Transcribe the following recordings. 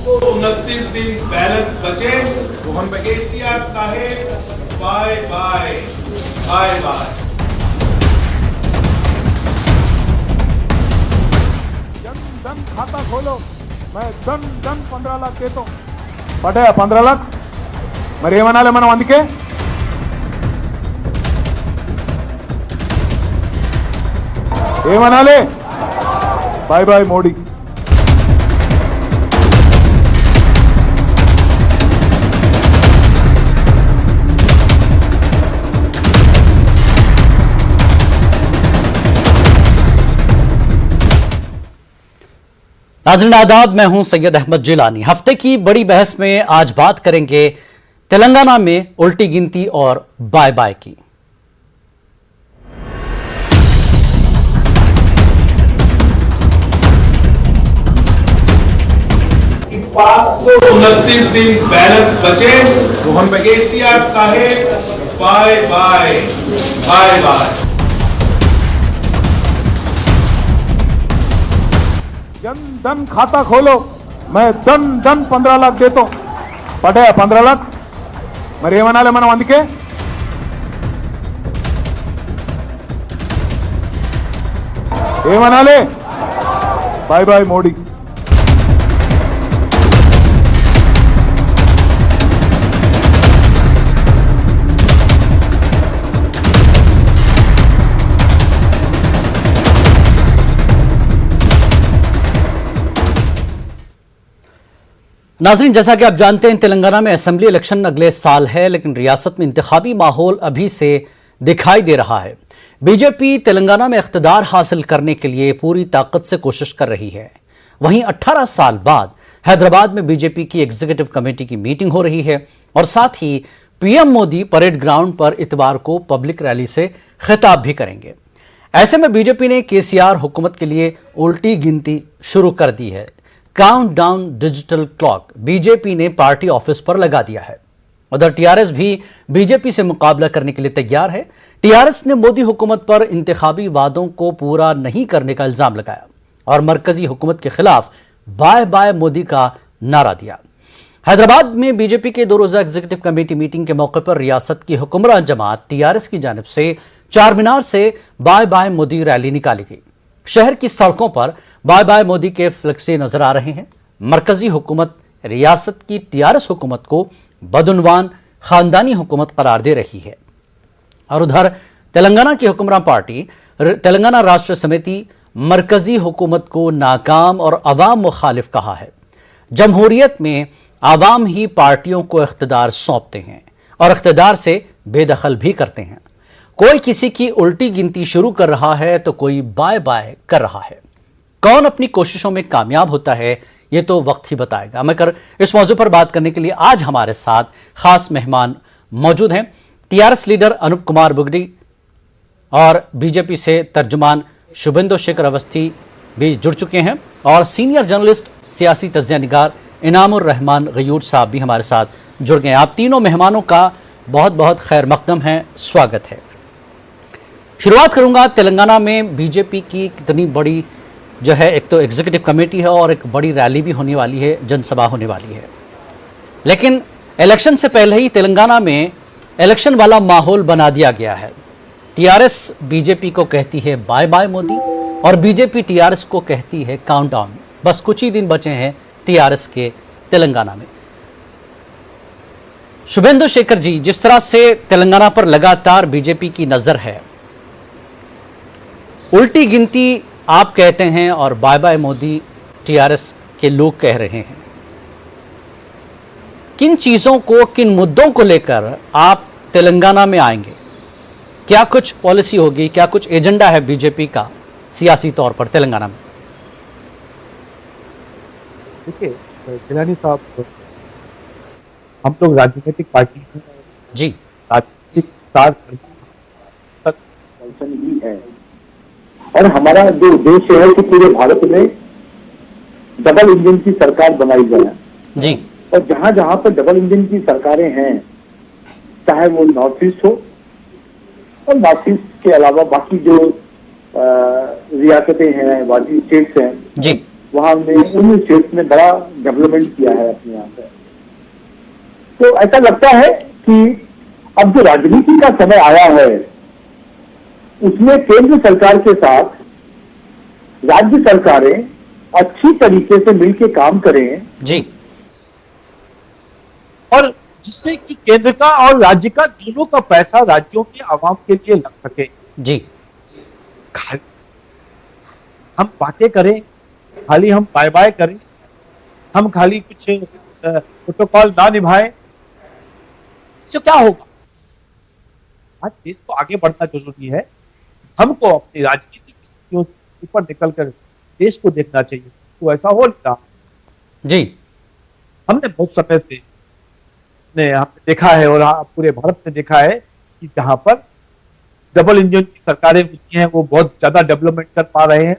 29 दिन बैलेंस बचे। केसीआर साहेब bye bye bye bye. Jan Dhan खाता खोलो, मैं धन 15 लाख देता हूँ। पटे 15 लाख మరి ఏమనాలి మనం అందుకే ఏమనాలి బాయ్ బాయ్ మోడీ। नाज़रीन आदाब, मैं हूं सैयद अहमद जिलानी। हफ्ते की बड़ी बहस में आज बात करेंगे तेलंगाना में उल्टी गिनती और बाय बाय की। 529 दिन बैलेंस बचे। केसीआर साहेब bye bye bye bye. Jan Dhan खाता खोलो, मैं धन 15 लाख देता हूँ। पटे 15 लाख మరి ఏమనాలి మనం అందుకే ఏమనాలి బాయ్ బాయ్ మోడీ। नाज़रीन, जैसा कि आप जानते हैं तेलंगाना में असेंबली इलेक्शन अगले साल है, लेकिन रियासत में इंतखाबी माहौल अभी से दिखाई दे रहा है। बीजेपी तेलंगाना में इख्तिदार हासिल करने के लिए पूरी ताकत से कोशिश कर रही है। वहीं 18 साल बाद हैदराबाद में बीजेपी की एग्जीक्यूटिव कमेटी की मीटिंग हो रही है और साथ ही पीएम मोदी परेड ग्राउंड पर इतवार को पब्लिक रैली से खिताब भी करेंगे। ऐसे में बीजेपी ने केसीआर हुकूमत के लिए उल्टी गिनती शुरू कर दी है। काउंटडाउन डिजिटल क्लॉक बीजेपी ने पार्टी ऑफिस पर लगा दिया है। उधर टीआरएस भी बीजेपी से मुकाबला करने के लिए तैयार है। टीआरएस ने मोदी हुकूमत पर इंतखाबी वादों को पूरा नहीं करने का इल्जाम लगाया और मरकजी हुकूमत के खिलाफ बाय बाय मोदी का नारा दिया। हैदराबाद में बीजेपी के 2 रोजा एग्जीक्यूटिव कमेटी मीटिंग के मौके पर रियासत की हुक्मरान जमात टीआरएस की जानिब से चार मीनार से बाय बाय मोदी रैली निकाली गई। शहर की सड़कों पर बाय बाय मोदी के फ्लेक्सी नजर आ रहे हैं। मरकजी हुकूमत रियासत की टीआरएस हुकूमत को बदउनवान खानदानी हुकूमत करार दे रही है और उधर तेलंगाना की हुक्मरान पार्टी तेलंगाना राष्ट्र समिति मरकजी हुकूमत को नाकाम और अवाम मुखालिफ कहा है। जमहूरियत में आवाम ही पार्टियों को इख्तिदार सौंपते हैं और इख्तिदार से बेदखल भी करते हैं। कोई किसी की उल्टी गिनती शुरू कर रहा है तो कोई बाय बाय कर रहा है। कौन अपनी कोशिशों में कामयाब होता है ये तो वक्त ही बताएगा। मगर इस मौजू पर बात करने के लिए आज हमारे साथ खास मेहमान मौजूद हैं। टीआरएस लीडर अनूप कुमार बुगड़ी और बीजेपी से तर्जुमान शुभेंदु शेखर अवस्थी भी जुड़ चुके हैं और सीनियर जर्नलिस्ट सियासी तज्ज़िया निगार इनामुर रहमान गयूर साहब भी हमारे साथ जुड़ गए हैं। आप तीनों मेहमानों का बहुत बहुत खैर मकदम है, स्वागत है। शुरुआत करूंगा तेलंगाना में बीजेपी की कितनी बड़ी जो है, एक तो एग्जीक्यूटिव कमेटी है और एक बड़ी रैली भी होने वाली है, जनसभा होने वाली है। लेकिन इलेक्शन से पहले ही तेलंगाना में इलेक्शन वाला माहौल बना दिया गया है। टीआरएस बीजेपी को कहती है बाय बाय मोदी और बीजेपी टीआरएस को कहती है काउंटडाउन। बस कुछ ही दिन बचे हैं टीआरएस के तेलंगाना में। शुभेंदु शेखर जी, जिस तरह से तेलंगाना पर लगातार बीजेपी की नजर है, उल्टी गिनती आप कहते हैं और बाय बाय मोदी टीआरएस के लोग कह रहे हैं, किन चीजों को, किन मुद्दों को लेकर आप तेलंगाना में आएंगे? क्या कुछ पॉलिसी होगी, क्या कुछ एजेंडा है बीजेपी का सियासी तौर पर तेलंगाना में? देखिए जिलानी साहब, हम लोग राजनीतिक पार्टी जी राजनीतिक स्टार तक ही है और हमारा जो उद्देश्य है कि पूरे भारत में डबल इंजन की सरकार बनाई जाए जी। और जहां जहां पर डबल इंजन की सरकारें हैं, चाहे वो नॉर्थ ईस्ट हो और नॉर्थ ईस्ट के अलावा बाकी जो रियासतें हैं, बाकी स्टेट्स हैं जी, वहां हमने उन क्षेत्र में बड़ा डेवलपमेंट किया है अपने यहाँ पे। तो ऐसा लगता है कि अब जो राजनीति का समय आया है उसमें केंद्र सरकार के साथ राज्य सरकारें अच्छी तरीके से मिलकर काम करें जी, और जिससे कि केंद्र का और राज्य का दोनों का पैसा राज्यों के आवाम के लिए लग सके। जी, खाली हम बातें करें, खाली हम बाय बाय करें, हम खाली कुछ प्रोटोकॉल ना निभाएं, इससे क्या होगा? आज देश को आगे बढ़ना जरूरी है। हमको अपनी राजनीतिक स्थितियों से ऊपर निकलकर देश को देखना चाहिए। तो ऐसा हो नहीं रहा। जी, हमने बहुत समय से देखा है और पूरे भारत में देखा है कि जहां पर डबल इंजन की सरकारें होती हैं वो बहुत ज्यादा डेवलपमेंट कर पा रहे हैं।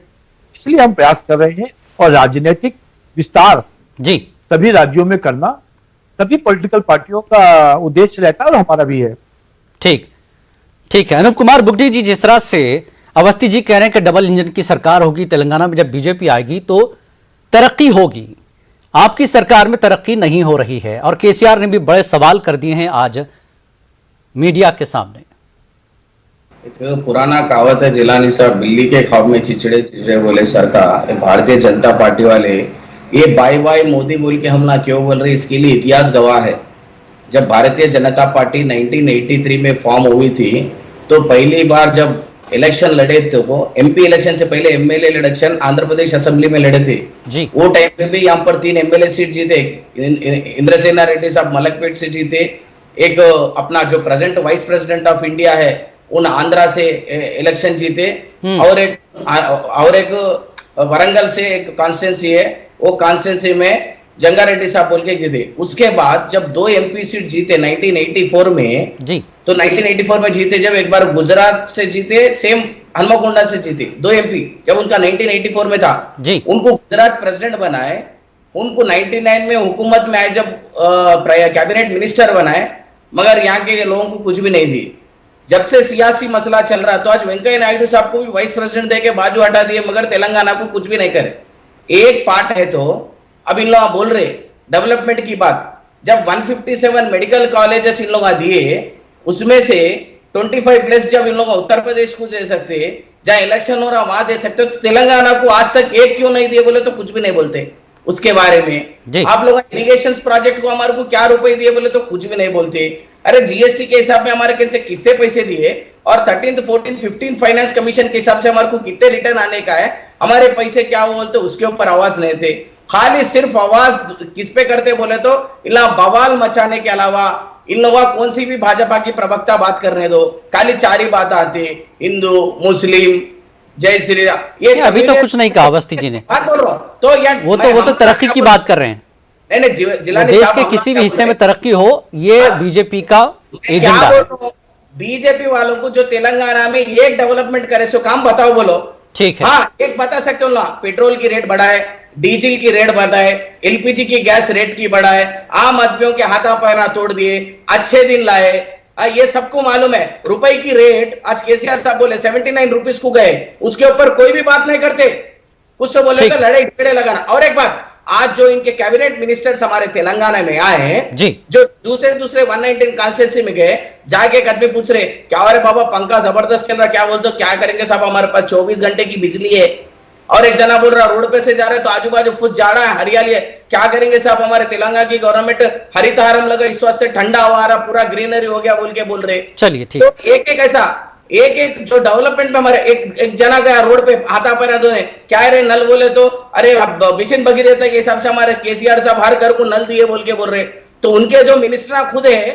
इसलिए हम प्रयास कर रहे हैं और राजनीतिक विस्तार जी, सभी राज्यों में करना सभी पॉलिटिकल पार्टियों का उद्देश्य रहता है और हमारा भी है। ठीक ठीक है। अनूप कुमार बुगटी जी, जिस तरह से अवस्थी जी कह रहे हैं कि डबल इंजन की सरकार होगी तेलंगाना में, जब बीजेपी आएगी तो तरक्की होगी, आपकी सरकार में तरक्की नहीं हो रही है, और केसीआर ने भी बड़े सवाल कर दिए हैं आज मीडिया के सामने। एक पुराना कहावत है, जिलानी साहब बिल्ली के ख्वाब में चिचड़े चिचड़े बोले सरकार। भारतीय जनता पार्टी वाले ये बाय बाय मोदी बोल के हम ना क्यों बोल रहे, इसके लिए इतिहास गवाह है। जब भारतीय जनता पार्टी 1983 में फॉर्म हुई थी तो पहली बार जब इलेक्शन लड़े थे वो एमपी इलेक्शन से पहले MLA election Andhra Pradesh assembly में लड़े थे जी। वो टाइम पे भी यहाँ पर 3 एमएलए सीट जीते। इंद्रसेना रेड्डी साहब मलकपेट से जीते, एक अपना जो present vice president of India है उन आंध्रा से इलेक्शन जीते, और एक वरंगल से एक कॉन्स्टिट्यूंसी है, वो कॉन्स्टिट्यूंसी में जंगारेड्डी साहब बोल के जीते। उसके बाद जब 2 एमपी सीट जीते 1984 में जी, तो 1984 में जीते जब एक बार गुजरात से जीते, सेम हनुमकोंडा से जीते 2 एमपी, जब उनका 1984 में था जी। उनको गुजरात प्रेसिडेंट बनाए, उनको 99 में हुकूमत में आए जब कैबिनेट मिनिस्टर बनाए, मगर यहाँ के लोगों को कुछ भी नहीं दी। जब से सियासी मसला चल रहा तो आज वेंकैया नायडू साहब को भी वाइस प्रेसिडेंट देके बाजू हटा दिए, मगर तेलंगाना को कुछ भी नहीं करे। एक पार्ट है तो अब इन लोग बोल रहे डेवलपमेंट की बात, जब 157 मेडिकल कॉलेजेस इन लोग दिए उसमें से 25 प्लस जब इन लोग उत्तर प्रदेश को दे सकते, जहां इलेक्शन हो रहा वहां दे सकते, तो तेलंगाना को आज तक एक क्यों नहीं दिए बोले तो कुछ भी नहीं बोलते उसके बारे में। आप लोग इरिगेशन प्रोजेक्ट को हमारे को क्या रुपए दिए बोले तो कुछ भी नहीं बोलते। अरे जीएसटी के हिसाब में हमारे कैसे किससे पैसे दिए, और 13th 14th 15th finance commission के हिसाब से हमारे को कितने रिटर्न आने का है, हमारे पैसे क्या हो बोलते उसके ऊपर आवाज नहीं थे। खाली सिर्फ आवाज किस पे करते बोले तो इला बवाल मचाने के अलावा इन लोगों कौन सी भी भाजपा की प्रवक्ता बात करने दो, खाली 4 ही बात आती, हिंदू मुस्लिम जय श्री राम। ये अभी तो कुछ नहीं कहा अवस्थी जी ने, बात बोल रहा हूं तो यार वो तो तरक्की की बात कर रहे हैं। नहीं जिलानी देश के किसी भी हिस्से में तरक्की हो, ये बीजेपी का एजेंडा है। बीजेपी वालों को जो तेलंगाना में एक डेवलपमेंट करे सो काम बताओ बोलो। ठीक है, हाँ एक बता सकते हो ना, पेट्रोल की रेट बढ़ाए, डीजल की रेट बढ़ाए, एलपीजी की गैस रेट की बढ़ाए, आम आदमियों के हाथा पैना तोड़ दिए, अच्छे दिन लाए, ये सबको मालूम है। रुपए की रेट आज केसीआर साहब बोले 79 रुपीज को गए, उसके ऊपर कोई भी बात नहीं करते, कुछ तो बोले तो लड़ाई झगड़े लगाना। और एक बात, आज जो इनके कैबिनेट मिनिस्टर्स हमारे तेलंगाना में आए हैं जी, जो दूसरे 119 कॉन्स्टिट्यूंसी में गए, जाके एक आदमी पूछ रहे क्या अरे बाबा पंखा जबरदस्त चल रहा, क्या बोलते क्या करेंगे साहब, हमारे पास 24 घंटे की बिजली है। और एक जना बोल रहा रोड पे से जा रहे तो आजू बाजू फुट जाड़ा है, हरियाली है, क्या करेंगे साहब, हमारे तेलंगाना की गवर्नमेंट हरितहारम लगा, इस वास्ते ठंडा हवा आ रहा, पूरा ग्रीनरी हो गया बोल के बोल रहे। चलिए ठीक। तो एक ऐसा एक जो डेवलपमेंट में हमारे एक जना गया रोड पे हाथा पैरा दो क्या है रे नल बोले तो अरे मिशन भगीरथ के हिसाब से हमारे केसीआर साहब हर घर को नल दिए बोल के बोल रहे। तो उनके जो मिनिस्टर खुद है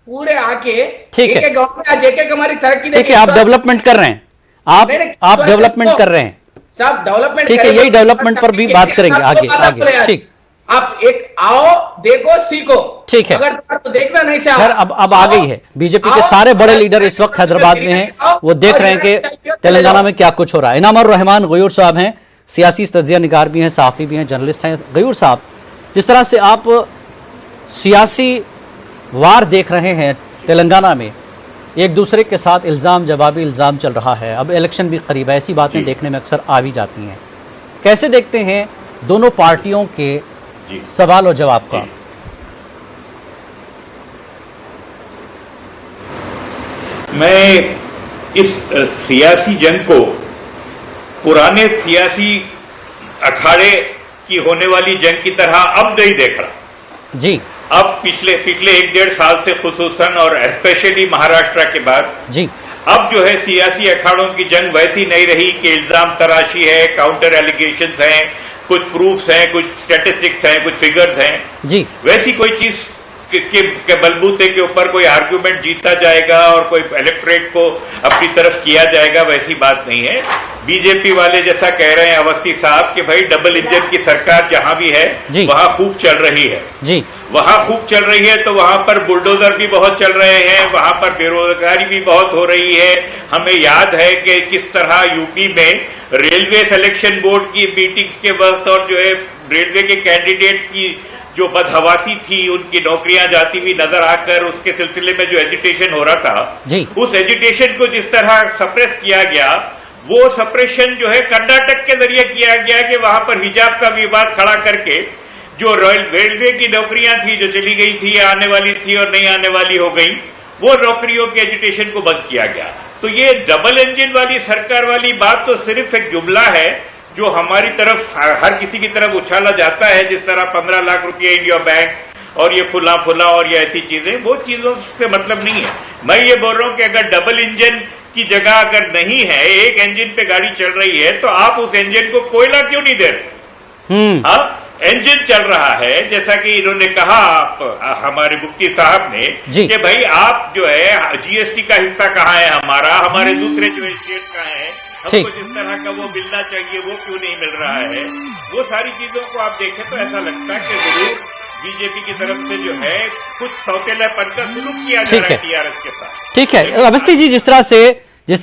पूरे आके एक आज एक हमारी तरक्की देखिए, आप डेवलपमेंट कर रहे हैं, आप डेवलपमेंट कर रहे हैं, सब डेवलपमेंट ठीक है, यही डेवलपमेंट पर भी बात करेंगे आगे आगे। ठीक, आप एक आओ देखो सीखो, ठीक है, अगर तो देखना नहीं चाह खैर अब आ गई है। बीजेपी के सारे बड़े लीडर इस वक्त हैदराबाद में हैं, वो देख रहे हैं कि तेलंगाना में क्या कुछ हो रहा है। इनाम रहमान गयूर साहब हैं, सियासी तज्जिया निगार भी हैं, सहाफ़ी भी हैं, जर्नलिस्ट हैं। गयूर साहब, जिस तरह से आप सियासी वार देख रहे हैं तेलंगाना में, एक दूसरे के साथ इल्ज़ाम जवाबी इल्ज़ाम चल रहा है, अब इलेक्शन भी करीब है, ऐसी बातें देखने में अक्सर आ भी जाती हैं, कैसे देखते हैं दोनों पार्टियों के जी। सवाल और जवाब का। मैं इस सियासी जंग को पुराने सियासी अखाड़े की होने वाली जंग की तरह अब नहीं देख रहा। जी अब पिछले 1-1.5 साल से खुसूसन और स्पेशली महाराष्ट्र के बाद जी अब जो है सियासी अखाड़ों की जंग वैसी नहीं रही कि इल्जाम तराशी है, काउंटर एलिगेशंस हैं, कुछ प्रूफ्स हैं, कुछ स्टैटिस्टिक्स हैं, कुछ फिगर्स हैं। जी वैसी कोई चीज के बलबूते के ऊपर कोई आर्ग्यूमेंट जीता जाएगा और कोई इलेक्टोरेट को अपनी तरफ किया जाएगा, वैसी बात नहीं है। बीजेपी वाले जैसा कह रहे हैं अवस्थी साहब कि भाई डबल इंजन की सरकार जहां भी है जी। वहां खूब चल रही है। जी वहां खूब चल रही है तो वहां पर बुलडोजर भी बहुत चल रहे हैं, वहां पर बेरोजगारी भी बहुत हो रही है। हमें याद है कि किस तरह यूपी में रेलवे सिलेक्शन बोर्ड की मीटिंग्स के वक्त और जो है रेलवे के कैंडिडेट की जो बदहवासी थी, उनकी नौकरियां जाती हुई नजर आकर उसके सिलसिले में जो एजिटेशन हो रहा था जी। उस एजिटेशन को जिस तरह सप्रेस किया गया, वो सप्रेशन जो है कर्नाटक के जरिए किया गया कि वहां पर हिजाब का विवाद खड़ा करके जो रेलवे की नौकरियां थी जो चली गई थी या आने वाली थी और नहीं आने वाली हो गई, वो नौकरियों के एजुटेशन को बंद किया गया। तो ये डबल इंजन वाली सरकार वाली बात तो सिर्फ एक जुमला है जो हमारी तरफ हर किसी की तरफ उछाला जाता है, जिस तरह 15 लाख रुपये इन योर बैंक और ये फुला फुला और ये ऐसी चीजें, वो चीजों से मतलब नहीं है। मैं ये बोल रहा हूं कि अगर डबल इंजन की जगह अगर नहीं है, एक इंजन पे गाड़ी चल रही है, तो आप उस इंजन को कोयला क्यों नहीं दे रहे? अब इंजन चल रहा है, जैसा कि इन्होंने कहा हमारे मुफ्ती साहब ने कि भाई आप जो है जीएसटी का हिस्सा कहाँ है हमारा, हमारे दूसरे जो स्टेट का है, हमको जिस तरह का वो मिलना चाहिए वो क्यों नहीं मिल रहा है। वो सारी चीजों को आप देखें तो ऐसा लगता है कि जरूर बीजेपी की तरफ से जो है कुछ सौतेलापन का सुलूक किया जा रहा है टीआरएस के साथ। ठीक है अवस्थी जी, जिस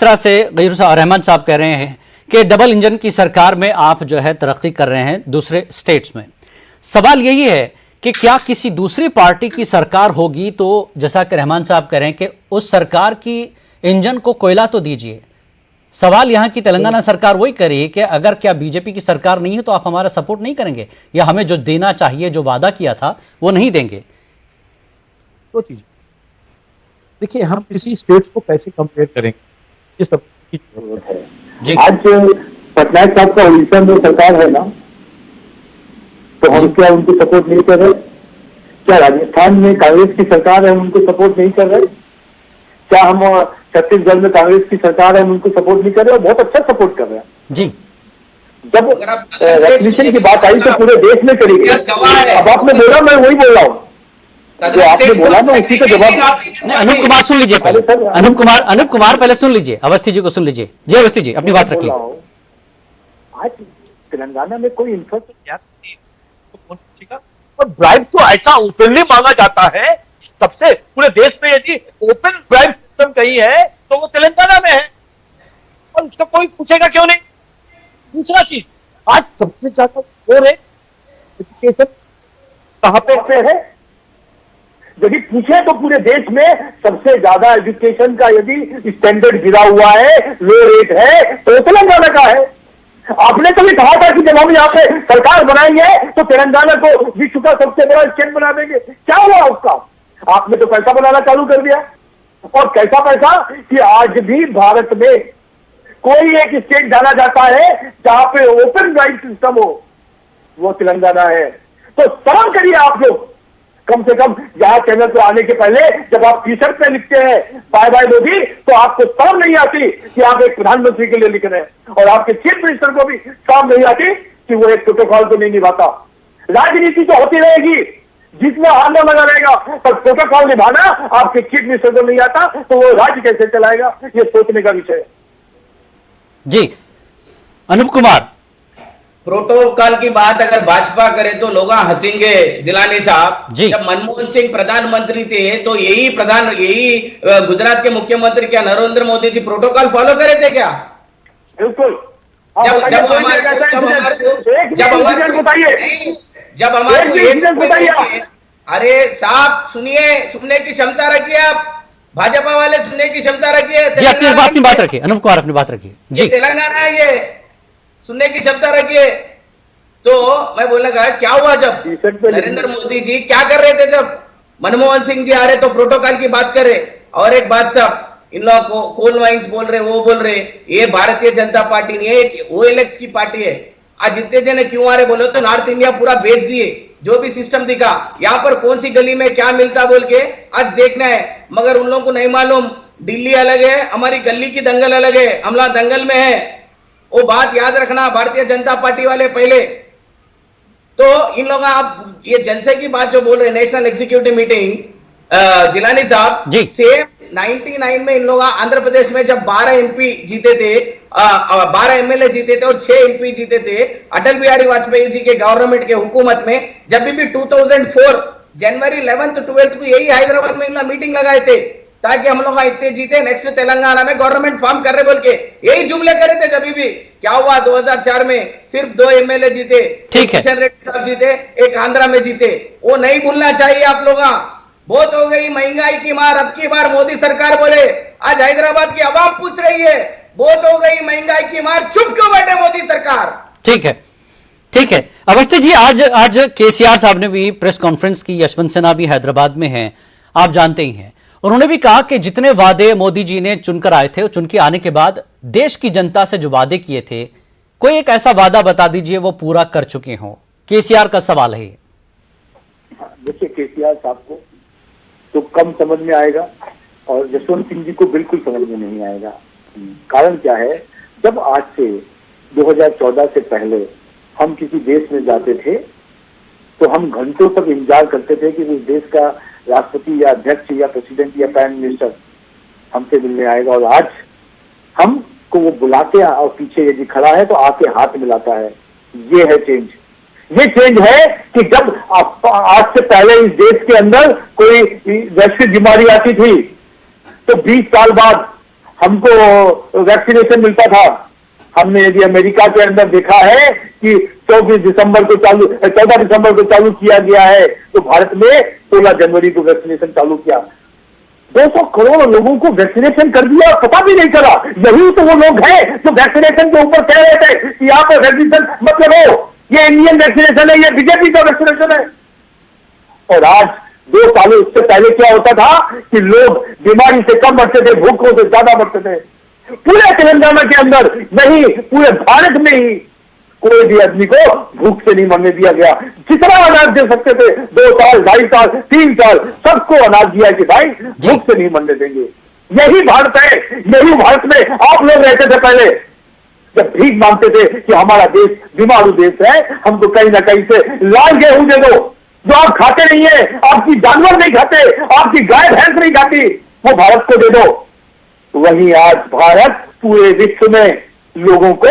तरह से गयूर रहमान साहब कह रहे हैं कि डबल इंजन की सरकार में आप जो है तरक्की कर रहे हैं दूसरे स्टेट्स में, सवाल यही है कि क्या किसी दूसरी पार्टी की सरकार होगी तो जैसा कि रहमान साहब कह रहे हैं कि उस सरकार की इंजन को कोयला तो दीजिए। सवाल यहां की तेलंगाना सरकार वही करी कि अगर क्या बीजेपी की सरकार नहीं है तो आप हमारा सपोर्ट नहीं करेंगे या हमें जो देना चाहिए, जो वादा किया था वो नहीं देंगे। दो चीज देखिए, हम किसी स्टेट्स को कैसे कंपेयर करेंगे, ये सब की जरूरत है जी। आज पटनायक साहब का उड़ीसा में सरकार है ना, तो हम क्या उनको सपोर्ट नहीं कर रहे? क्या राजस्थान में कांग्रेस की सरकार है, हम उनको सपोर्ट नहीं कर रहे? क्या हम छत्तीसगढ़ में कांग्रेस की सरकार है, हम उनको सपोर्ट नहीं कर रहे? बहुत अच्छा सपोर्ट कर रहे हैं जी। जब रेजोल्यूशन की बात आई तो पूरे देश में करी गई। अब आपने बोला, मैं वही बोल रहा हूँ जो आपने बोला, मैं उसी का जवाब। अनूप कुमार सुन लीजिए पहले, अनूप कुमार पहले सुन लीजिए, अवस्थी जी को सुन लीजिए। जी अवस्थी जी अपनी बात रखिए। आज तेलंगाना में कोई इंफ्रास्ट्रक्चर कौन पूछेगा? और ब्राइब तो ऐसा ओपनली मांगा जाता है, सबसे पूरे देश में यदि ओपन ब्राइब सिस्टम कहीं है तो वो तेलंगाना में है, और उसका कोई पूछेगा क्यों नहीं? दूसरा चीज, आज सबसे ज्यादा वो है एजुकेशन कहां पे है? यदि पूछे तो पूरे देश में सबसे ज्यादा एजुकेशन का यदि स्टैंडर्ड गिरा हुआ है, लो रेट है, तो तेलंगाना का है। आपने तो भी कहा था कि जब हम यहाँ पे सरकार बनाएंगे तो तेलंगाना को विश्व का सबसे बड़ा स्टेट बना देंगे। क्या हुआ उसका? आपने तो पैसा बनाना चालू कर दिया। और कैसा पैसा कि आज भी भारत में कोई एक स्टेट जाना जाता है जहां पे ओपन राइट सिस्टम हो, वो तेलंगाना है। तो शर्म करिए आप लोग, कम से कम यहाँ चैनल पे आने के पहले जब आप टी शर्ट पे लिखते हैं बाय बाय मोदी, तो आपको शर्म नहीं आती कि आप एक प्रधानमंत्री के लिए लिख रहे हैं, और आपके चीफ मिनिस्टर को भी शर्म नहीं आती कि वो एक प्रोटोकॉल तो नहीं निभाता। राजनीति तो होती रहेगी, जितना आंदोलन लगा रहेगा, पर प्रोटोकॉल निभाना आपके चीफ मिनिस्टर को नहीं आता तो वो राज्य कैसे चलाएगा, ये सोचने का विषय है। जी अनूप कुमार, प्रोटोकॉल की बात अगर भाजपा करे तो लोग हंसेंगे जिलानी साहब। जब मनमोहन सिंह प्रधानमंत्री थे तो यही गुजरात के मुख्यमंत्री क्या नरेंद्र मोदी जी प्रोटोकॉल फॉलो करे थे क्या? बिल्कुल। अरे साहब सुनिए, सुनने की क्षमता रखिए आप, भाजपा वाले सुनने की क्षमता रखिए। जी अपनी बात रखिए, अनूप कुमार अपनी बात रखिए जी। तेलंगाना है, ये सुनने की क्षमता रखिए। तो मैं बोलने का क्या हुआ जब टी-शर्ट पे नरेंद्र मोदी जी क्या कर रहे थे, जब मनमोहन सिंह जी आ रहे तो प्रोटोकॉल की बात कर रहे। और एक बात साहब, इन लोगों को कोल माइंस बोल रहे, वो बोल रहे, ये भारतीय जनता पार्टी नहीं है, OLX की पार्टी है। आज इतने जने क्यों आ रहे बोले तो नॉर्थ इंडिया पूरा बेच दिए, जो भी सिस्टम दिखा, यहाँ पर कौन सी गली में क्या मिलता बोल के आज देखना है। मगर उन लोगों को नहीं मालूम, दिल्ली अलग है, हमारी गली की दंगल अलग है, हमला दंगल में है। वो बात याद रखना भारतीय जनता पार्टी वाले पहले। तो इन लोग आप ये जलसे की बात जो बोल रहे नेशनल एग्जीक्यूटिव मीटिंग, जिलानी साहब जी। सेम 99 में इन लोग आंध्र प्रदेश में जब 12 MP जीते थे, 12 MLA जीते थे और 6 MP जीते थे अटल बिहारी वाजपेयी जी के गवर्नमेंट के हुकूमत में, जब भी 2004 जनवरी 11th 12th को यही हैदराबाद में इन लोग मीटिंग लगाए थे ताकि हम लोग इतने जीते, नेक्स्ट तेलंगाना में गवर्नमेंट फॉर्म कर रहे बोल के यही जुमले करे थे। जब भी क्या हुआ 2004 में सिर्फ 2 MLA जीते, ठीक है। किशन रेड्डी साहब जीते, एक आंध्रा में जीते। वो नहीं भूलना चाहिए आप लोग। बहुत हो गई महंगाई की मार, अब की बार मोदी सरकार बोले, आज हैदराबाद की आवाम पूछ रही है बहुत हो गई महंगाई की मार, चुप क्यों बैठे मोदी सरकार। ठीक है, ठीक है। अवस्थी जी, आज केसीआर साहब ने भी प्रेस कॉन्फ्रेंस की, यशवंत सिन्हा भी हैदराबाद में हैं, आप जानते ही हैं। उन्होंने भी कहा कि जितने वादे मोदी जी ने चुनकर आए थे, चुन के आने के बाद देश की जनता से जो वादे किए थे, कोई एक ऐसा वादा बता दीजिए वो पूरा कर चुके हों। केसीआर का सवाल है ये। देखिए, केसीआर साहब को तो कम समझ में आएगा और जसवंत सिंह जी को बिल्कुल समझ में नहीं आएगा। कारण क्या है, जब आज से 2014 से पहले हम किसी देश में जाते थे तो हम घंटों तक इंतजार करते थे कि उस देश का राष्ट्रपति या अध्यक्ष या प्रेसिडेंट या प्राइम मिनिस्टर हमसे मिलने आएगा, और आज हमको वो बुलाते हैं और पीछे यदि खड़ा है तो आके हाथ मिलाता है। ये है चेंज। ये चेंज है कि जब आज से पहले इस देश के अंदर कोई वैश्विक बीमारी आती थी तो 20 साल बाद हमको वैक्सीनेशन मिलता था। हमने यदि अमेरिका के अंदर देखा है कि 14 दिसंबर को चालू किया गया है, तो भारत में 16 जनवरी को वैक्सीनेशन चालू किया। 200 करोड़ लोगों को वैक्सीनेशन कर दिया और पता भी नहीं चला। यही तो वो लोग हैं जो वैक्सीनेशन के ऊपर कह रहे थे कि यहाँ पर वैक्सीनेशन मतलब हो, ये इंडियन वैक्सीनेशन है, ये बीजेपी का वैक्सीनेशन है। और आज 2 सालों उससे पहले क्या होता था कि लोग बीमारी से कम मरते थे, भूखों से ज्यादा मरते थे। पूरे तेलंगाना के अंदर नहीं, पूरे भारत में ही कोई भी आदमी को भूख से नहीं मरने दिया गया। जितना अनाज दे सकते थे 2 साल, 2.5 साल, 3 साल, सबको अनाज दिया कि भाई भूख से नहीं मरने देंगे। यही भारत है। यही भारत में आप लोग रहते थे पहले, जब भीख मांगते थे कि हमारा देश बीमारू देश है, हमको कहीं ना कहीं से लाल गेहूं दे दो, जो आप खाते नहीं है, आपकी जानवर नहीं खाते, आपकी गाय भैंस नहीं खाती, वो भारत को दे दो। वहीं आज भारत पूरे विश्व में लोगों को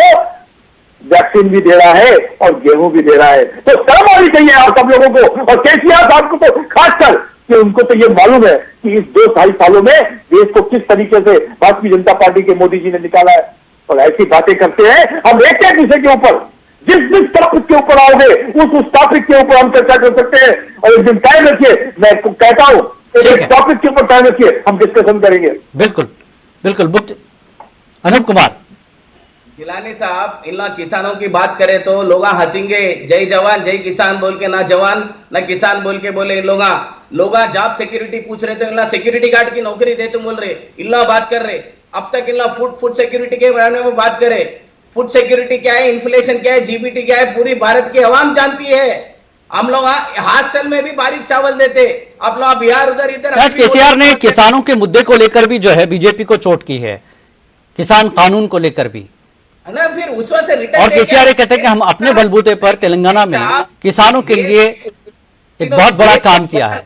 वैक्सीन भी दे रहा है और गेहूं भी दे रहा है। तो शर्म आनी चाहिए आप सब लोगों को, और केसीआर साहब को तो खासकर, कि उनको तो ये मालूम है कि इस 2-2.5 सालों में देश को किस तरीके से भारतीय जनता पार्टी के मोदी जी ने निकाला है। और ऐसी बातें करते हैं हम एक विषय के ऊपर, जिस टॉपिक के ऊपर आओगे उस टॉपिक के ऊपर हम चर्चा कर सकते हैं। और एक दिन टाइम रखिए, मैं कहता हूं एक टॉपिक के ऊपर टाइम रखिए, हम डिस्कशन करेंगे। बिल्कुल बिल्कुल। अनूप कुमार जिलानी साहब, इन लोग किसानों की बात करें तो लोग हंसेंगे, जय जवान जय किसान बोल के, ना जवान ना किसान बोल के बोले। इन लोग जॉब सिक्योरिटी पूछ रहे तो इन लोग सिक्योरिटी गार्ड की नौकरी दे तुम बोल रहे, इन लोग बात कर रहे। अब तक इन लोग फूड सिक्योरिटी के बारे में बात करे। फूड सिक्योरिटी क्या है, इन्फ्लेशन क्या है, जीबीटी क्या है, पूरी भारत की आवाम जानती है। हम लोग हॉस्टल में भी बारीक चावल देते, आप लोग बिहार उधर इधर। आज केसीआर ने किसानों के मुद्दे को लेकर भी जो है बीजेपी को चोट की है, किसान कानून को लेकर भी ना। फिर उस वक्त से रिटर्न और केसीआर कहते हैं कि हम अपने बलबूते पर तेलंगाना में किसानों के लिए एक बहुत बड़ा काम किया है।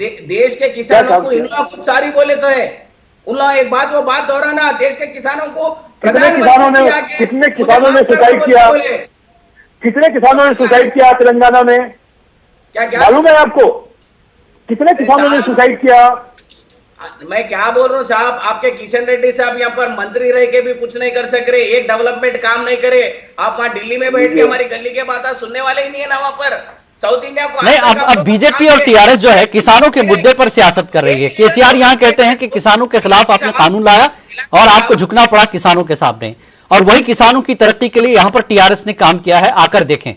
देश के किसानों को इन लोग कुछ सारी बोले तो है, उन लोग एक बात वो बात दोहराना, देश के किसानों को कितने किसानों ने सुसाइड किया, कितने किसानों ने सुसाइड किया तेलंगाना में, क्या मालूम है आपको? कितने किसानों ने सुसाइड किया? मैं क्या बोल रहा हूँ साहब, आपके किशन रेड्डी साहब यहाँ पर मंत्री रह के भी कुछ नहीं कर सक रहे, एक डेवलपमेंट काम नहीं करे। आप वहाँ दिल्ली में बैठ के हमारी गली के बात सुनने वाले ही नहीं है ना वहाँ पर। साउथ इंडिया को नहीं, अब बीजेपी और टीआरएस जो है किसानों के मुद्दे पर सियासत कर रही है। केसीआर यहाँ कहते हैं कि किसानों के खिलाफ आपने कानून लाया और आपको झुकना पड़ा किसानों के सामने, और वही किसानों की तरक्की के लिए यहाँ पर टीआरएस ने काम किया है, आकर देखें।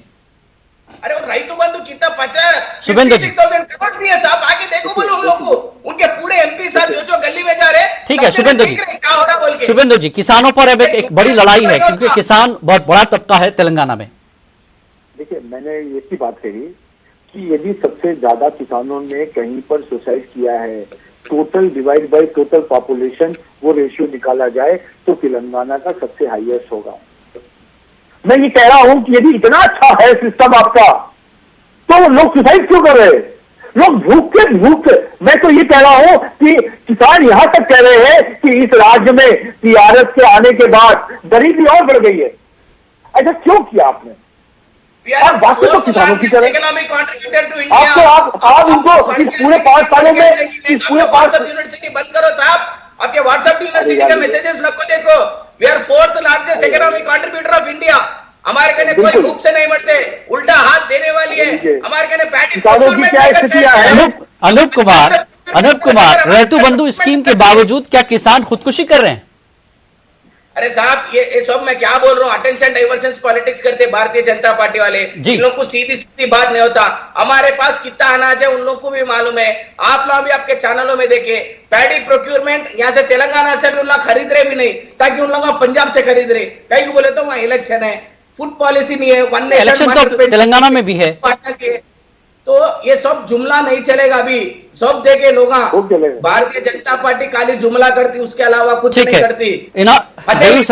अरे वो राइतु बंधु कितना 50 शुभेंद्र जी। 56,000 करोड़ भी है साहब, आके देखो बोलो उन लोगों को, उनके पूरे एमपी साहब जो गली में जा रहे हैं, ठीक है सबसे शुभेंद्र जी, देख रहे हैं क्या हो रहा बोल के। शुभेंद्र जी, किसानों पर अब एक बड़ी लड़ाई है क्योंकि किसान बहुत बड़ा तबका है तेलंगाना में। देखिए, मैंने ये की बात कही कि यदि सबसे ज्यादा किसानों ने कहीं पर सुसाइड किया है, total divide by total population वो रेशियो निकाला जाए तो तेलंगाना का सबसे हाईएस्ट होगा। मैं ये कह रहा हूं कि यदि इतना अच्छा है सिस्टम आपका, तो लोग सुसाइड क्यों कर रहे हैं? लोग भूख मैं तो ये कह रहा हूं कि किसान यहां तक कह रहे हैं कि इस राज्य में टीआरएस के आने के बाद गरीबी और बढ़ गई है। ऐसा क्यों किया आपने? आप बात तो किसानों की तरह इकोनॉमिक कंट्रीब्यूटर टू इंडिया, आप उनको इस पूरे 5 सालों में इस पूरे 5 यूनिवर्सिटी बंद करो साहब, आपके व्हाट्सएप यूनिवर्सिटी के मैसेजेस नको देखो। We are 4th largest economic contributor of India. हमारे कहने कोई भूख से नहीं मरते, उल्टा हाथ देने वाली है हमारे कहने पैडी किसानों की क्या स्थिति है? अनूप कुमार, रैतु बंधु स्कीम के बावजूद क्या किसान खुदकुशी कर रहे हैं? अरे साहब ये सब मैं क्या बोल रहा हूँ, अटेंशन डाइवर्शन पॉलिटिक्स करते भारतीय जनता पार्टी वाले। इन लोग को सीधी सीधी बात नहीं होता। हमारे पास कितना अनाज है उन लोग को भी मालूम है। आप लोग भी आपके चैनलों में देखे, पैडी प्रोक्योरमेंट यहाँ से तेलंगाना से भी उन लोग खरीद रहे भी नहीं, ताकि उन लोग पंजाब से खरीद रहे। कहीं को बोले तो वहाँ इलेक्शन है, फूड पॉलिसी नहीं है, वन नेशन इलेक्शन तो तेलंगाना में भी है, तो ये सब जुमला नहीं चलेगा। अभी सब देखे लोग, भारतीय जनता पार्टी खाली जुमला करती, उसके अलावा कुछ नहीं करती। गयूर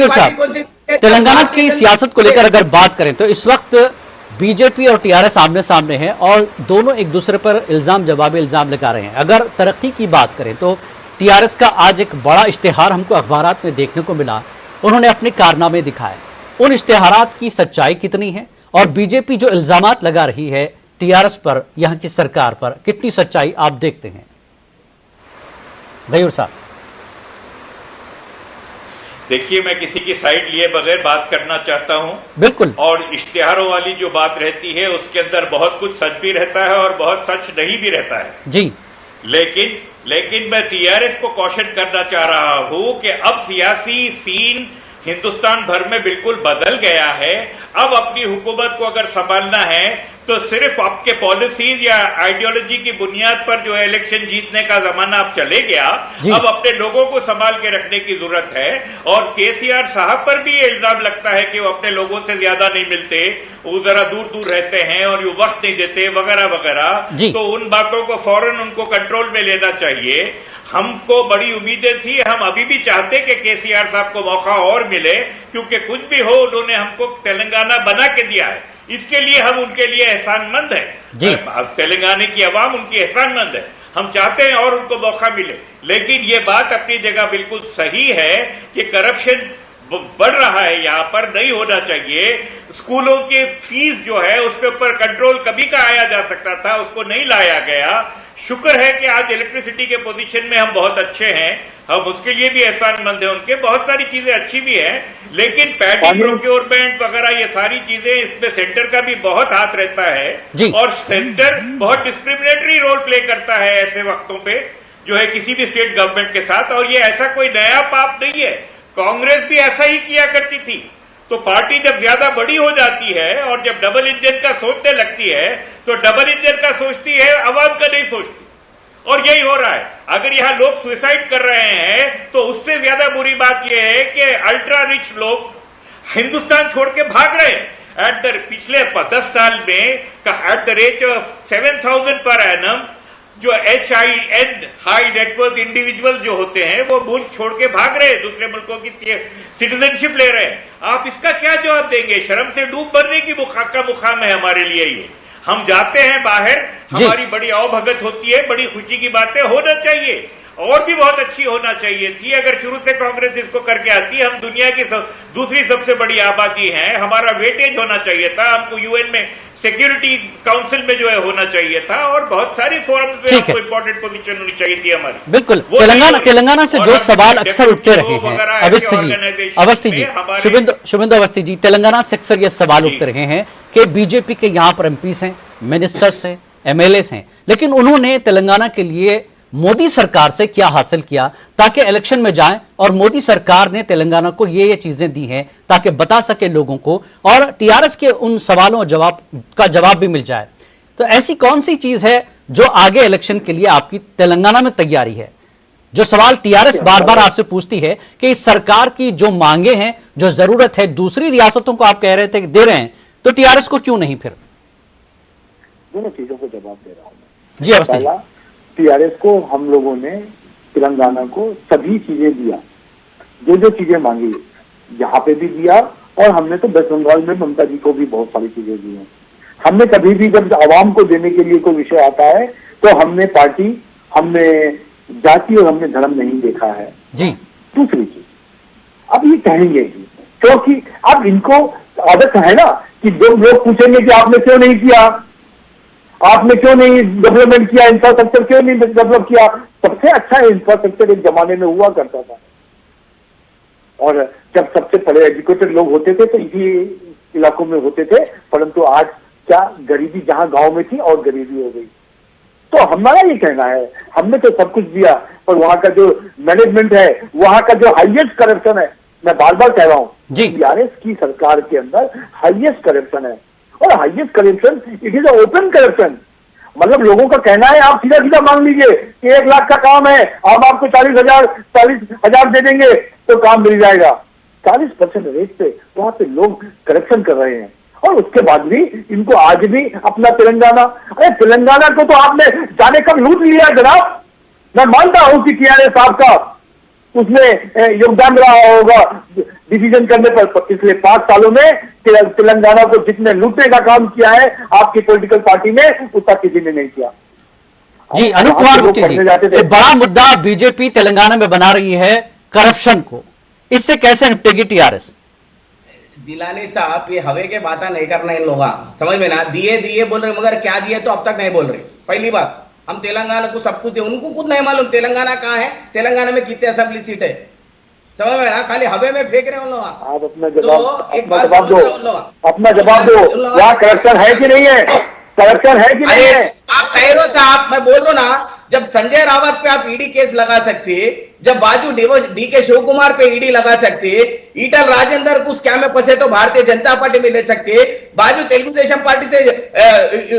साहब, तेलंगाना की सियासत को लेकर अगर बात करें तो इस वक्त बीजेपी और टीआरएस आमने सामने हैं और दोनों एक दूसरे पर इल्जाम जवाबी इल्जाम लगा रहे हैं। अगर तरक्की की बात करें तो टीआरएस का आज एक बड़ा इश्तेहार हमको अखबारात में देखने को मिला, उन्होंने अपने कारनामे दिखाए। उन इश्तेहारात की सच्चाई कितनी है और बीजेपी जो इल्जामात लगा रही है टीआरएस पर, यहां की सरकार पर, कितनी सच्चाई आप देखते हैं? गयूर साहब। देखिए, मैं किसी की साइड लिए बगैर बात करना चाहता हूं। बिल्कुल। और इश्तिहारों वाली जो बात रहती है उसके अंदर बहुत कुछ सच भी रहता है और बहुत सच नहीं भी रहता है जी। लेकिन मैं टीआरएस को कॉशन करना चाह रहा हूं कि अब सियासी सीन हिंदुस्तान भर में बिल्कुल बदल गया है। अब अपनी हुकूमत को अगर संभालना है तो सिर्फ आपके पॉलिसीज या आइडियोलॉजी की बुनियाद पर जो है इलेक्शन जीतने का जमाना अब चले गया। अब अपने लोगों को संभाल के रखने की जरूरत है। और केसीआर साहब पर भी ये इल्जाम लगता है कि वो अपने लोगों से ज्यादा नहीं मिलते, वो जरा दूर दूर रहते हैं और ये वक्त नहीं देते वगैरह वगैरह। तो उन बातों को फौरन उनको कंट्रोल में लेना चाहिए। हमको बड़ी उम्मीदें थी, हम अभी भी चाहते कि केसीआर साहब को मौका और मिले, क्योंकि कुछ भी हो उन्होंने हमको तेलंगाना बना के दिया है, इसके लिए हम उनके लिए एहसानमंद हैं। तेलंगाना की आवाम उनकी एहसानमंद है, हम चाहते हैं और उनको मौका मिले। लेकिन ये बात अपनी जगह बिल्कुल सही है कि करप्शन बढ़ रहा है, यहाँ पर नहीं होना चाहिए। स्कूलों की फीस जो है उसके ऊपर कंट्रोल कभी का आया जा सकता था, उसको नहीं लाया गया। शुक्र है कि आज इलेक्ट्रिसिटी के पोजीशन में हम बहुत अच्छे हैं, हम उसके लिए भी एहसानमंद हैं उनके। बहुत सारी चीजें अच्छी भी हैं, लेकिन पैडी प्रोक्योरमेंट वगैरह ये सारी चीजें, इसमें सेंटर का भी बहुत हाथ रहता है और सेंटर बहुत डिस्क्रिमिनेटरी रोल प्ले करता है ऐसे वक्तों पे जो है किसी भी स्टेट गवर्नमेंट के साथ। और ये ऐसा कोई नया पाप नहीं है, कांग्रेस भी ऐसा ही किया करती थी। तो पार्टी जब ज्यादा बड़ी हो जाती है और जब डबल इंजन का सोचने लगती है तो डबल इंजन का सोचती है, आवाम का नहीं सोचती। और यही हो रहा है। अगर यहां लोग सुसाइड कर रहे हैं तो उससे ज्यादा बुरी बात यह है कि अल्ट्रा रिच लोग हिंदुस्तान छोड़ के भाग रहे हैं। पिछले 10 साल में at the rate of 7,000 per annum जो HIN हाई नेटवर्थ इंडिविजुअल जो होते हैं वो मुल्क छोड़ के भाग रहे हैं, दूसरे मुल्कों की सिटीजनशिप ले रहे हैं। आप इसका क्या जवाब देंगे? शर्म से डूब मरने की मुकाम है हमारे लिए ये। हम जाते हैं बाहर, हमारी बड़ी आवभगत होती है, बड़ी खुशी की बातें होना चाहिए और भी बहुत अच्छी होना चाहिए थी अगर शुरू से कांग्रेस इसको करके आती। हम दुनिया की दूसरी सबसे बड़ी आबादी हैं, हमारा वेटेज होना चाहिए था, हमको यूएन में सिक्योरिटी काउंसिल में जो है होना चाहिए था और बहुत सारी फोरम्स में हमको इंपॉर्टेंट पोजीशन होनी चाहिए थी हमारी। बिल्कुल। तेलंगाना से जो सवाल अक्सर उठते रहे हैं, अवस्थी जी, शुभेंदु अवस्थी जी, तेलंगाना से अक्सर ये सवाल उठते रहे हैं कि बीजेपी के यहाँ पर एमपीस हैं, मिनिस्टर्स हैं, MLAs हैं, लेकिन उन्होंने तेलंगाना के लिए मोदी सरकार से क्या हासिल किया ताकि इलेक्शन में जाएं और मोदी सरकार ने तेलंगाना को ये चीजें दी हैं ताकि बता सके लोगों को और टीआरएस के उन सवालों का जवाब भी मिल जाए। तो ऐसी कौन सी चीज है जो आगे इलेक्शन के लिए आपकी तेलंगाना में तैयारी है, जो सवाल टीआरएस बार बार आपसे पूछती है कि इस सरकार की जो मांगे हैं, जो जरूरत है, दूसरी रियासतों को आप कह रहे थे कि दे रहे हैं, तो टीआरएस को क्यों नहीं? फिर दोनों चीजों को जवाब दे रहा हूं मैं। जी अवश्य। पहला, टीआरएस को हम लोगों ने तेलंगाना को सभी चीजें दिया, जो चीजें मांगी यहाँ पे भी दिया, और हमने तो वेस्ट बंगाल में ममता जी को भी बहुत सारी चीजें दी हैं। हमने कभी भी जब आवाम को देने के लिए कोई विषय आता है तो हमने पार्टी, हमने जाति और हमने धर्म नहीं देखा है जी। दूसरी चीज, अब ये कहेंगे ही क्योंकि अब इनको आदत है ना कि जो लोग पूछेंगे कि आपने क्यों नहीं किया, आपने क्यों नहीं डेवलपमेंट किया, इंफ्रास्ट्रक्चर क्यों नहीं डेवलप किया। सबसे अच्छा इंफ्रास्ट्रक्चर एक जमाने में हुआ करता था, और जब सबसे पढ़े एजुकेटेड लोग होते थे तो इसी इलाकों में होते थे, परंतु आज क्या गरीबी जहां गांव में थी और गरीबी हो गई। तो हमारा ये कहना है, हमने तो सब कुछ दिया, पर वहां का जो मैनेजमेंट है, वहां का जो हाईएस्ट करप्शन है, मैं बार बार कह रहा हूं, टीआरएस की सरकार के अंदर हाईएस्ट करप्शन है, और highest corruption it is open corruption. मतलब लोगों का कहना है आप सीधा सीधा मांग लीजिए कि 1 लाख का काम है, हम आपको 40,000 दे देंगे तो काम मिल जाएगा। 40% रेट पे वहां पे लोग करप्शन कर रहे हैं, और उसके बाद भी इनको आज भी अपना तेलंगाना, अरे तेलंगाना को तो आपने जाने कब लूट लिया जनाब। मैं मानता हूं कि टीआरएस आपका उसमें योगदान रहा होगा डिसीजन करने पर, पिछले 5 सालों में तेलंगाना को जितने लूटने का काम किया है आपकी पॉलिटिकल पार्टी ने, उतना किसी ने नहीं किया। जी अनूप कुमार गुप्ता जी, एक बड़ा मुद्दा बीजेपी तेलंगाना में बना रही है करप्शन को, इससे कैसे निपटेगी टीआरएस? जिलानी साहब, ये हवे के बातें नहीं करना इन लोगों, समझ में ना, दिए बोल रहे, मगर क्या दिए तो अब तक नहीं बोल रहे। पहली बात, हम तेलंगाना को सब कुछ दिए, उनको खुद नहीं मालूम तेलंगाना कहाँ है, तेलंगाना में कितने असेंबली सीट है, समझ में ना, खाली हवे में फेंक रहे हैं उन लोग। आप अपना जवाब दो, अपना जवाब दो, वहाँ करप्शन है कि नहीं है, करप्शन है कि नहीं है? आप कह रहे हो साहब, मैं बोल रहा हूँ ना, जब संजय रावत पे आप ईडी केस लगा सकते, जब बाजू डीके शिव कुमार पे ईडी लगा सकते, ईटल राजेंद्र को स्कैम में फंसे तो भारतीय जनता पार्टी में ले सकते, बाजू तेलुगु देशम पार्टी से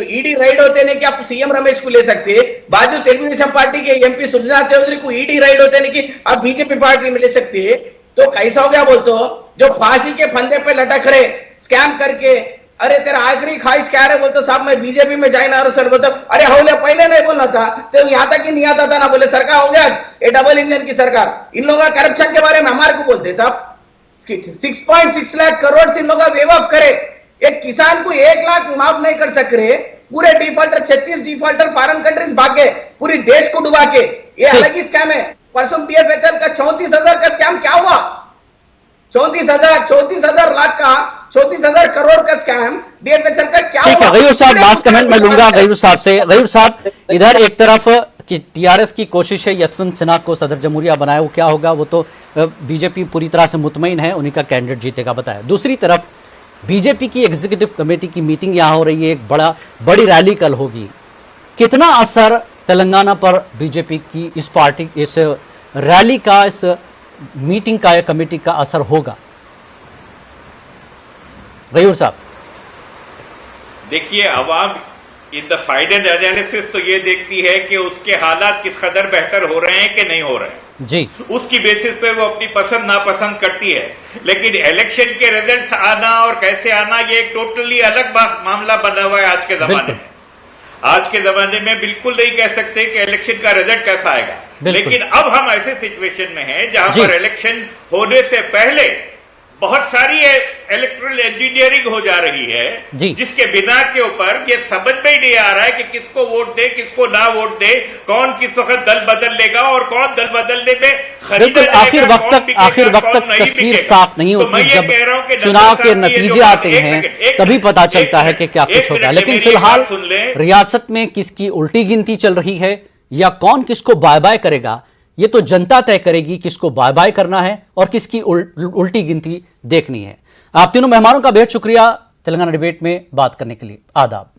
ईडी राइड होते नहीं कि आप सीएम रमेश को ले सकते, बाजू तेलुगु देशम पार्टी के एमपी सुरजना चौधरी को ईडी राइड होते नहीं कि आप बीजेपी पार्टी में ले सकते। तो कैसा हो गया बोलते हो, जो फांसी के फंदे पे लटक रहे स्कैम करके, अरे तेरा आखिरी ख्वाहिश क्या है बोलते साहब मैं बीजेपी में जाए ना, सर बोलते अरे हौले पहले नहीं बोलना था तो यहाँ तक ही नहीं आता था ना, बोले सरकार हो गया आज ये डबल इंजन की सरकार। इन लोगों का करप्शन के बारे में हमारे को बोलते साहब 6.6 लाख करोड़ से इन लोग वेव ऑफ करे, एक किसान को 1 लाख माफ नहीं कर सक रहे, पूरे डिफॉल्टर 36 डिफॉल्टर फॉरेन कंट्रीज भागे, पूरी देश को डुबा के, ये अलग ही स्कैम है। परसों डीएफएचएल का 34,000 का स्कैम क्या हुआ, 34,000 लाख का 34,000 करोड़ का स्कैम डीएफएचएल का क्या हुआ? ठीक है गयूर साहब, लास्ट कमेंट मैं लूंगा गयूर साहब से। गयूर साहब, इधर एक तरफ कि टीआरएस की कोशिश है यशवंत सिन्हा को सदर जमहूरिया बनाए, वो क्या होगा वो तो बीजेपी पूरी तरह से मुतमईन है, उन्हीं का कैंडिडेट जीतेगा बताया। दूसरी तरफ बीजेपी की एग्जीक्यूटिव कमेटी की मीटिंग यहाँ हो रही है, एक बड़ी रैली कल होगी, कितना असर तेलंगाना पर बीजेपी की इस पार्टी, इस रैली का, इस मीटिंग का या कमेटी का असर होगा? गयूर साहब देखिए, अवाम इन द फाइनल एनालिसिस तो ये देखती है कि उसके हालात किस कदर बेहतर हो रहे हैं कि नहीं हो रहे हैं जी, उसकी बेसिस पे वो अपनी पसंद नापसंद करती है। लेकिन इलेक्शन के रिजल्ट आना और कैसे आना ये एक टोटली अलग मामला बना हुआ है आज के जमाने में। आज के जमाने में बिल्कुल नहीं कह सकते कि इलेक्शन का रिजल्ट कैसा आएगा, लेकिन अब हम ऐसे सिचुएशन में हैं जहां पर इलेक्शन होने से पहले बहुत सारी इलेक्ट्रल इंजीनियरिंग हो जा रही है, जिसके बिना के ऊपर ये समझ में ही नहीं आ रहा है कि किसको वोट दे, किसको ना वोट दे, कौन किस वक्त दल बदल लेगा और कौन दल बदलने में बिल्कुल आखिर वक्त तक तस्वीर साफ नहीं होती। जब चुनाव के नतीजे आते हैं तभी पता चलता है कि क्या कुछ होगा। लेकिन फिलहाल रियासत में किसकी उल्टी गिनती चल रही है या कौन किसको बाय बाय करेगा, ये तो जनता तय करेगी किसको बाय बाय करना है और किसकी उल्टी गिनती देखनी है। आप तीनों मेहमानों का बेहद शुक्रिया तेलंगाना डिबेट में बात करने के लिए। आदाब।